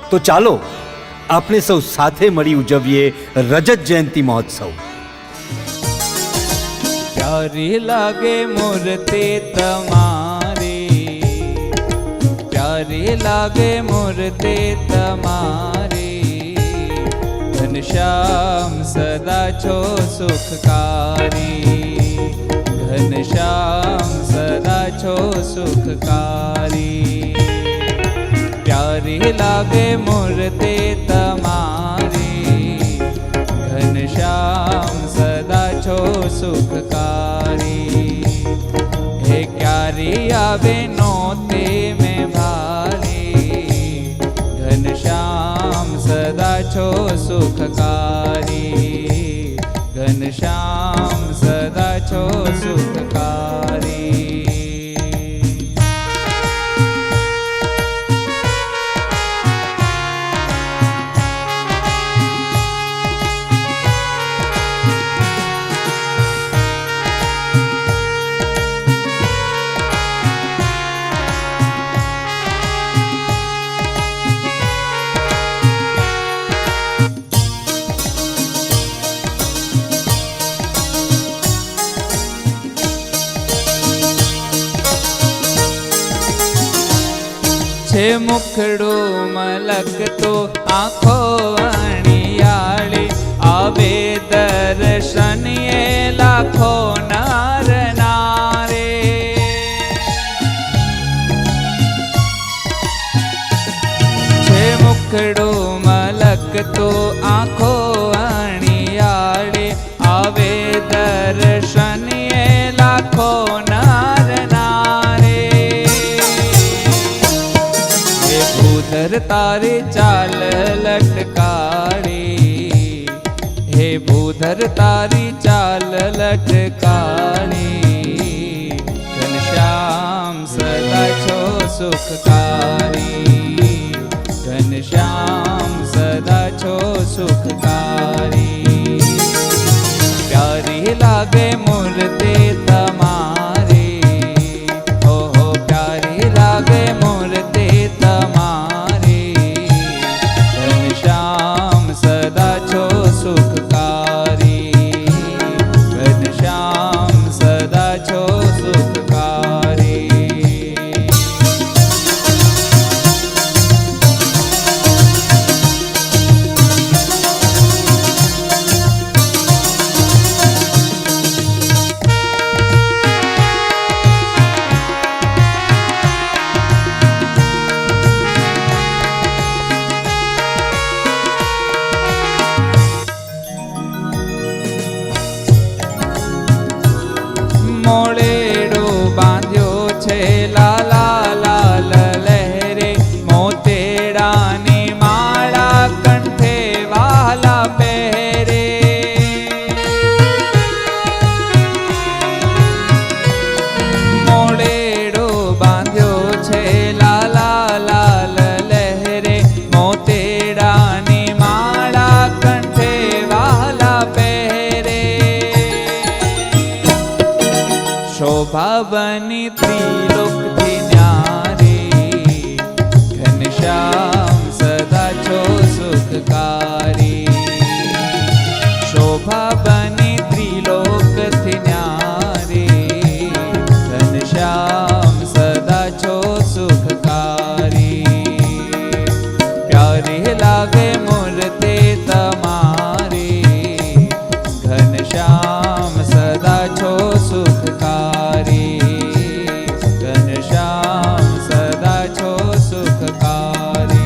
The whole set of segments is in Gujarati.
તો ચાલો આપણે સૌ સાથે મળી ઉજવીએ રજત જયંતિ મહોત્સવ. પ્યારી લાગે મૂર્તિ તમારી, પ્યારી લાગે મૂર્તિ તમારી, ઘનશ્યામ સદા છો સુખકારી, ઘનશ્યામ સદા છો સુખકારી. પ્યારી લાગે મૂર્તિ તમારી, ઘનશ્યામ સદા છો સુખકારી. હે ક્યારી આવે નોતે મેં ભારી, ઘનશ્યામ સદા છો સુખકારી, ઘનશ્યામ સદા છો સુખકારી. છે મુખડું મલકતો આંખો અણિયાળી, આવે દર્શનીએ લાખો નર નારે. છે મુખડું મલકતો આંખો અણિયાળી, આવે દર્શનીએ લાખો નર નારે. ભૂધર તારી ચાલ લટકાળી, હે ભૂધર તારી ચાલ લટકાળી, ઘનશ્યામ સદા છો સુખકારી, ઘનશ્યામ સદા છો સુખકારી. પ્યારી લાગે મૂર્તિ તમારી, ઓહો પ્યારી લાગે મૂર્તિ તમારી, ઘનશ્યામ સદા છો સુખકારી, ઘનશ્યામ સદા છો સુખકારી. મોળેડો બાંધ્યો છે લાલા લાલ લહેરે, મોતેડાની માળા કંઠે વાલા પહેરે. મોળેડો બાંધ્યો છે લાલા લાલ લહેરે, મોતેડાની માળા કંઠે વાલા પહેરે. શોભા બની ત્રિલોકથી ન્યારી, ઘનશ્યામ સદા છો સુખકારી. શોભા બની ત્રિલોકથી ન્યારી, ઘનશ્યામ સદા છો સુખકારી. પ્યારી લાગે મૂર્તિ તમારી, ઘનશ્યામ સદા છો સુખકારી, ઘનશ્યામ સદા છો સુખકારી.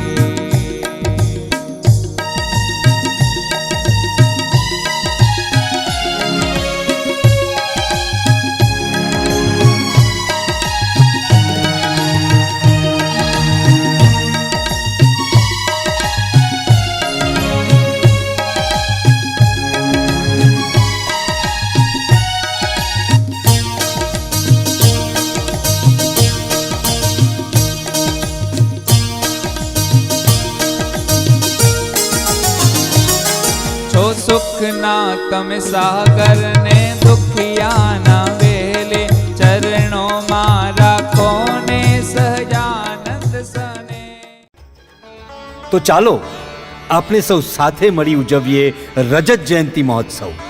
સુખના તમે સાગર ને દુખિયાના વેલે, ચરણોમાં રાખો ને સહજાનંદ સને. તો ચાલો આપણે સૌ સાથે મળી ઉજવીએ રજત જયંતિ મહોત્સવ.